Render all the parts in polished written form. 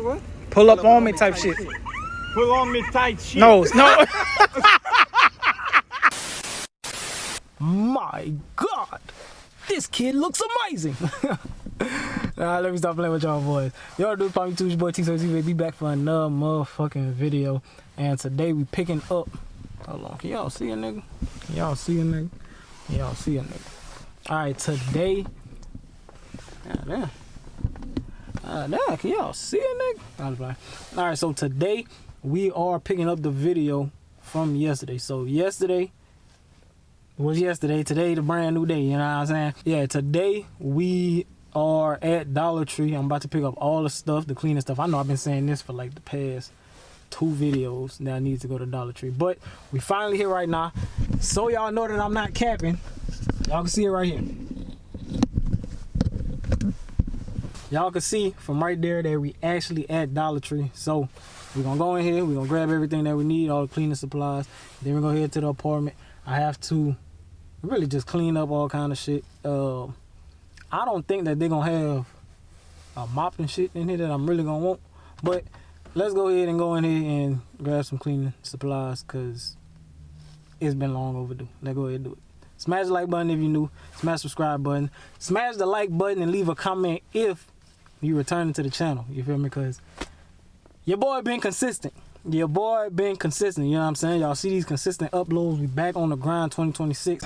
What? Pull up on me type shit. Pull on me tight shit. No. My God, this kid looks amazing. Nah, let me stop playing with y'all boys. Y'all do probably too, your boy T-So-Z be back for another motherfucking video. And today we picking up. Hold on, can y'all see a nigga? Can y'all see a nigga? Can y'all see a nigga? Alright, today. Damn, can y'all see a nigga? Alright, so today we are picking up the video from yesterday. So yesterday was yesterday. Today the brand new day, you know what I'm saying? Yeah, today we are at Dollar Tree. I'm about to pick up all the stuff, the cleaning stuff. I know I've been saying this for like the past 2 videos that I need to go to Dollar Tree, but we finally here right now, so y'all know that I'm not capping. Y'all can see it right here. Y'all can see from right there that we actually at Dollar Tree. So we're gonna go in here, we're gonna grab everything that we need, all the cleaning supplies, then we're gonna head to the apartment. I have to really just clean up all kind of shit. I don't think that they're gonna have a mop and shit in here that I'm really gonna want, but let's go ahead and go in here and grab some cleaning supplies because it's been long overdue. Let's go ahead and do it. Smash the like button if you're new. Smash the subscribe button. Smash the like button and leave a comment if you returning to the channel. You feel me? Because your boy been consistent. Your boy been consistent. You know what I'm saying? Y'all see these consistent uploads. We back on the grind 2026.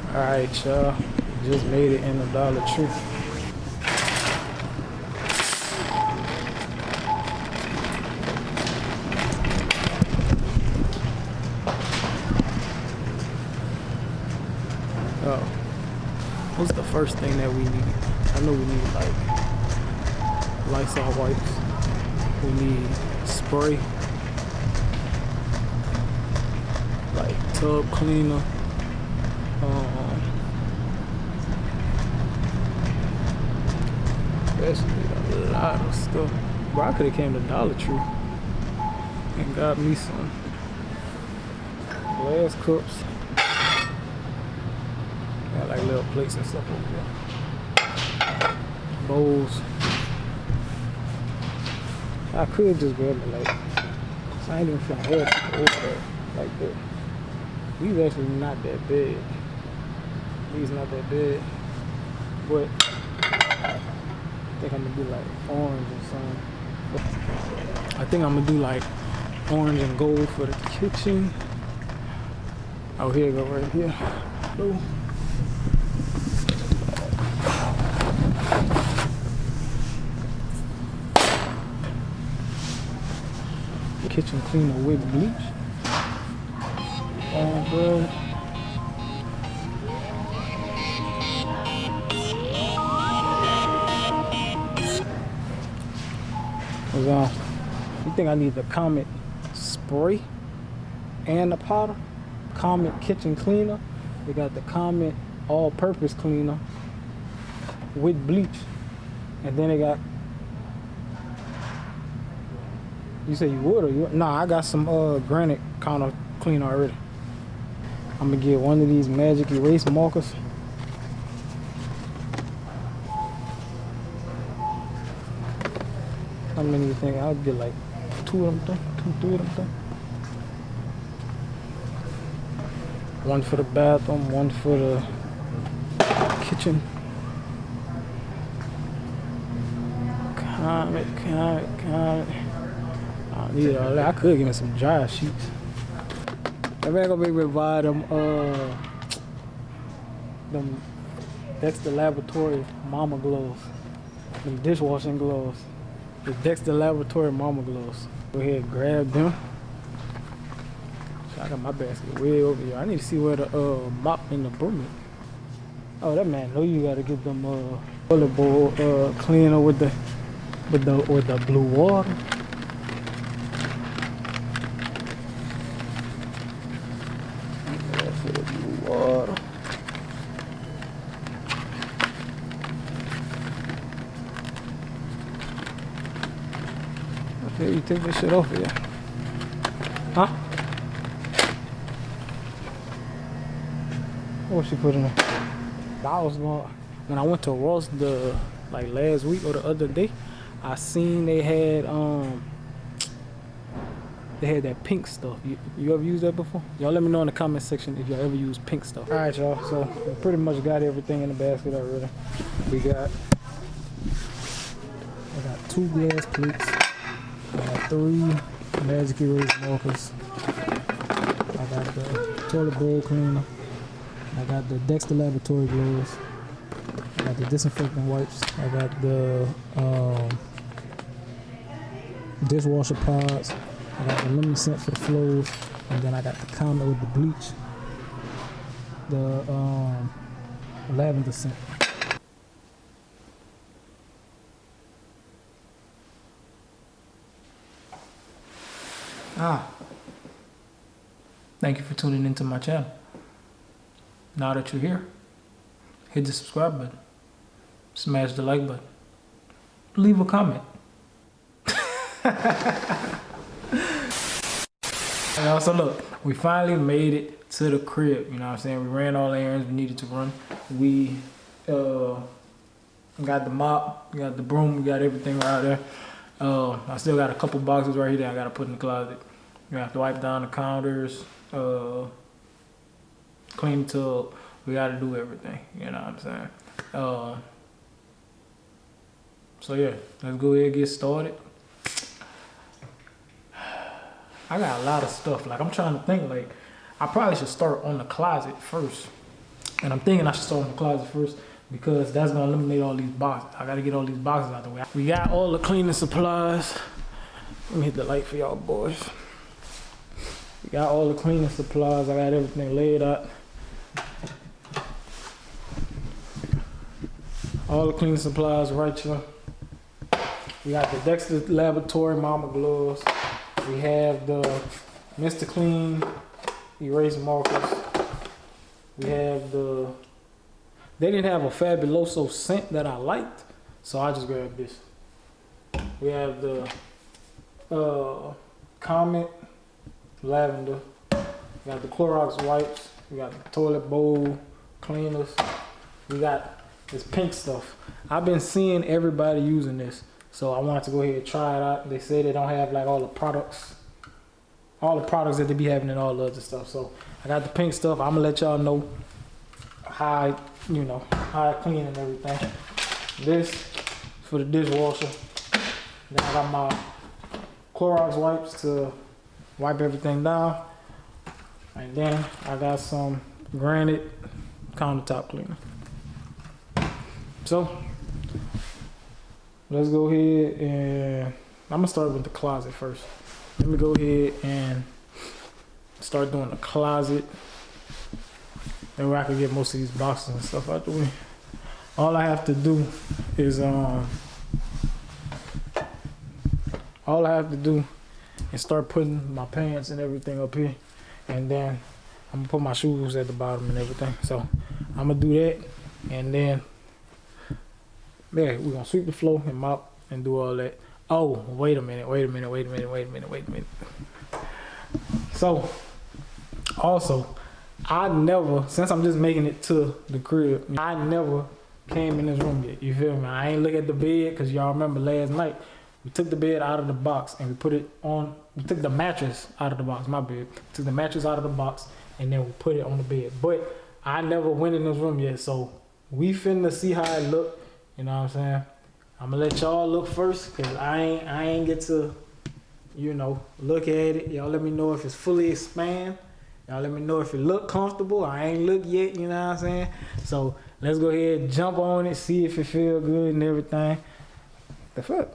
Alright, y'all. Just made it in the Dollar Tree. Oh, what's the first thing that we need? I know we need like Lysol wipes. We need spray, like tub cleaner. Basically a lot of stuff. Bro, I could have came to Dollar Tree and got me some glass cups. Got like little plates and stuff over there. Bowls. I could just grab it like, I ain't even finna have to over there like that. These actually not that bad. These not that bad. But I think I'm gonna do like orange or something. I think I'm gonna do like orange and gold for the kitchen. Oh, here you go, right here. Blue. Kitchen cleaner with bleach. Oh, bro. You think I need the Comet spray and the powder? Comet kitchen cleaner. They got the Comet all-purpose cleaner with bleach, and then they got. You say you would or you? Nah, I got some granite counter cleaner already. I'm gonna get one of these magic erase markers. How many do you think? I'll get like 2 of them things, 2, 3 of them things. One for the bathroom, one for the kitchen. Comet. I don't need all that. I could give me some dry sheets. I ain't gonna be able to buy them Dexter Laboratory mama gloves. Them dishwashing gloves. The Dexter Laboratory mama gloves. Go ahead and grab them. So I got my basket way over here. I need to see where the mop and the broom is. Oh, that man know you gotta get them toilet bowl cleaner with the blue water. For the blue water. Okay, you take this shit off here. Huh? What she put in there? I was going, when I went to Ross, the like last week or the other day, I seen they had that pink stuff. You ever used that before? Y'all let me know in the comment section if y'all ever used pink stuff. All right, y'all. So we pretty much got everything in the basket already. I got 2 glass plates. I got 3 Magic Erase markers. I got the toilet bowl cleaner. I got the Dexter laboratory gloves. I got the disinfectant wipes. I got the dishwasher pods. I got the lemon scent for the floors, and then I got the counter with the bleach, the lavender scent. Thank you for tuning into my channel. Now that you're here, hit the subscribe button, smash the like button, leave a comment. So look, we finally made it to the crib, you know what I'm saying? We ran all the errands we needed to run. We got the mop, we got the broom, we got everything right there. I still got a couple boxes right here that I gotta put in the closet. We have to wipe down the counters, clean the tub. We gotta do everything, you know what I'm saying? So yeah, let's go ahead and get started. I got a lot of stuff. Like, I'm trying to think, like, I probably should start on the closet first. And I'm thinking I should start on the closet first because that's gonna eliminate all these boxes. I gotta get all these boxes out the way. We got all the cleaning supplies. Let me hit the light for y'all boys. We got all the cleaning supplies. I got everything laid out. All the cleaning supplies right here. We got the Dexter Laboratory Mama gloves. We have the Mr. Clean erase markers. We have the, they didn't have a Fabuloso scent that I liked, so I just grabbed this. We have the Comet lavender. We got the Clorox wipes. We got the toilet bowl cleaners. We got this pink stuff. I've been seeing everybody using this, so I wanted to go ahead and try it out. They say they don't have like all the products that they be having and all the other stuff. So I got the pink stuff. I'm gonna let y'all know how I clean and everything. This for the dishwasher. Then I got my Clorox wipes to wipe everything down. And then I got some Granite countertop cleaner. So let's go ahead and I'm gonna start with the closet first. Let me go ahead and start doing the closet. That way I can get most of these boxes and stuff out the way. All I have to do is start putting my pants and everything up here, and then I'm gonna put my shoes at the bottom and everything. So I'm gonna do that, and then we're gonna sweep the floor and mop and do all that. Oh, wait a minute. So, also, I never, since I'm just making it to the crib, I never came in this room yet. You feel me? I ain't look at the bed because y'all remember last night we took the bed out of the box and we put it on. We took the mattress out of the box. My bed. Took the mattress out of the box and then we put it on the bed. But I never went in this room yet, so we finna see how it look. You know what I'm saying? I'm gonna let y'all look first because I ain't get to, look at it. Y'all let me know if it's fully expand. Y'all let me know if it look comfortable. I ain't look yet, you know what I'm saying? So let's go ahead and jump on it, see if it feel good and everything. The fuck?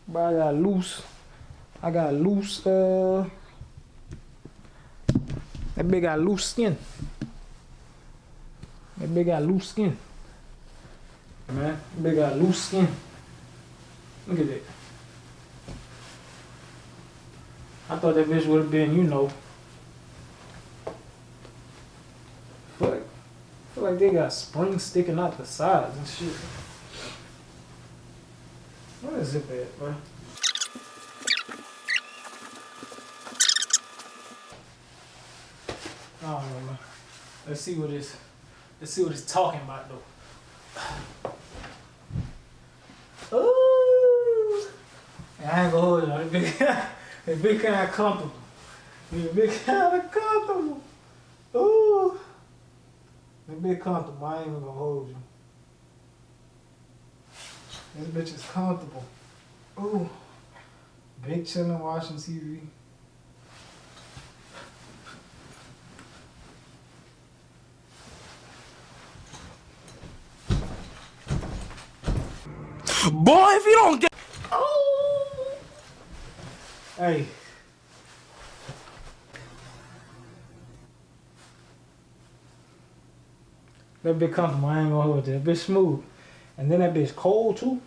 But I got loose, that bitch got loose skin. That bitch got loose skin. Man, that bitch got loose skin. Look at that. I thought that bitch would have been, I feel like they got springs sticking out the sides and shit. What is it at, bro? I don't know, man. Let's see what this Let's see what he's talking about though. Ooh. I ain't gonna hold y'all. It's big kind of comfortable. It's big kind of comfortable. Ooh. It's big comfortable. I ain't even gonna hold you. This bitch is comfortable. Ooh. Big chillin' watching TV. Boy, if you don't get. Oh. Hey. That bitch comfortable. I ain't gonna hold you. That bitch smooth. And then that bitch cold too.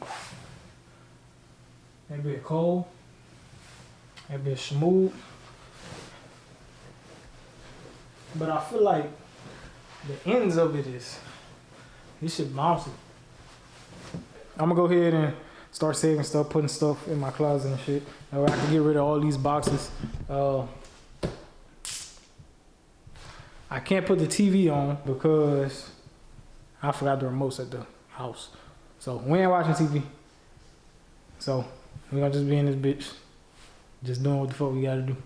That bitch cold. That bitch smooth. But I feel like the ends of it is, this shit bouncy. I'm gonna go ahead and start saving stuff, putting stuff in my closet and shit. That way I can get rid of all these boxes. I can't put the TV on because I forgot the remotes at the house. So we ain't watching TV. So we gonna just be in this bitch, just doing what the fuck we gotta do.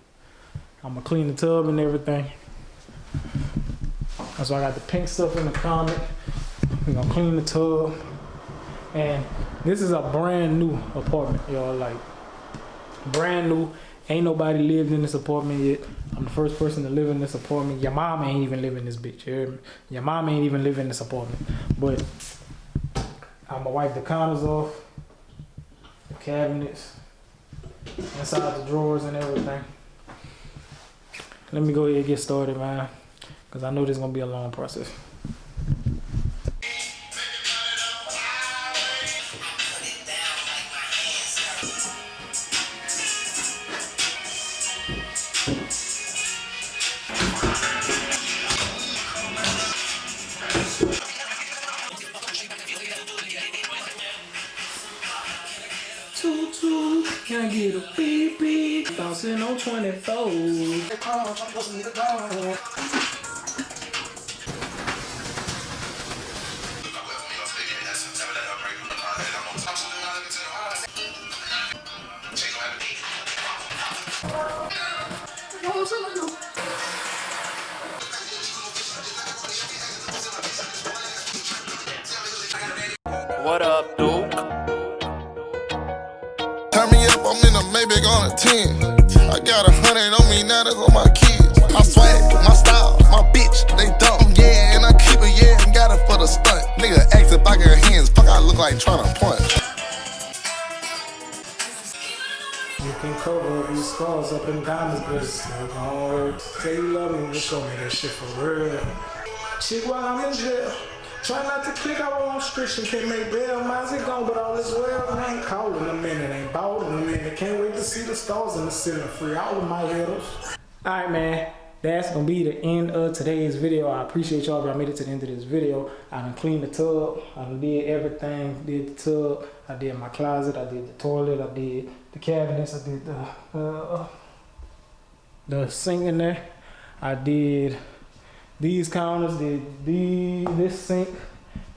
I'm gonna clean the tub and everything. So I got the pink stuff in the comic. We gonna clean the tub. And this is a brand new apartment, y'all. Like, brand new. Ain't nobody lived in this apartment yet. I'm the first person to live in this apartment. Your mom ain't even live in this bitch. You hear me? Your mom ain't even live in this apartment. But I'm gonna wipe the counters off, the cabinets, inside the drawers and everything. Let me go ahead and get started, man, because I know this is gonna be a long process. Can I get a beep beep? Bouncing on 24. What up, Duke? Turn me up, I'm in a Maybach on a 10. I got 100 on me, now that's on my kids. My swag, my style, my bitch, they dumb. Yeah, and I keep it, yeah, and got it for the stunt. Nigga acting back her hands, fuck, I look like tryna punch. You can cover up these scars up in diamonds, but it's still gonna hurt. Say you love me, just show me that shit for real. Chick while I'm in jail. Try not to click out on restriction, can't make bail. Mine's it gone, but all is well. I ain't calling a minute, ain't ballin' a minute. Can't wait to see the stars in the center, free all of my heroes. Alright, man, that's gonna be the end of today's video. I appreciate y'all if y'all made it to the end of this video. I done cleaned the tub, I done did everything. Did the tub, I did my closet, I did the toilet, I did the cabinets, I did the sink in there. I did these counters, did this sink,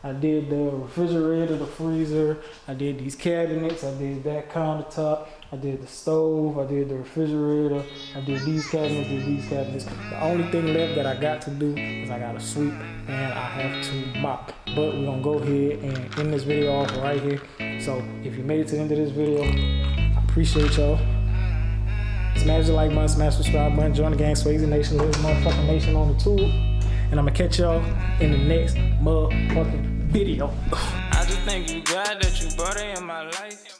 I did the refrigerator, the freezer, I did these cabinets, I did that countertop, I did the stove, I did the refrigerator, I did these cabinets, did these cabinets. The only thing left that I got to do is I gotta sweep and I have to mop. But we're gonna go ahead and end this video off right here. So if you made it to the end of this video, I appreciate y'all. Smash the like button, smash the subscribe button, join the gang, Swayze Nation, live motherfucking nation on the tube. And I'm gonna catch y'all in the next motherfucking video. I just think you glad that you brought it in my life.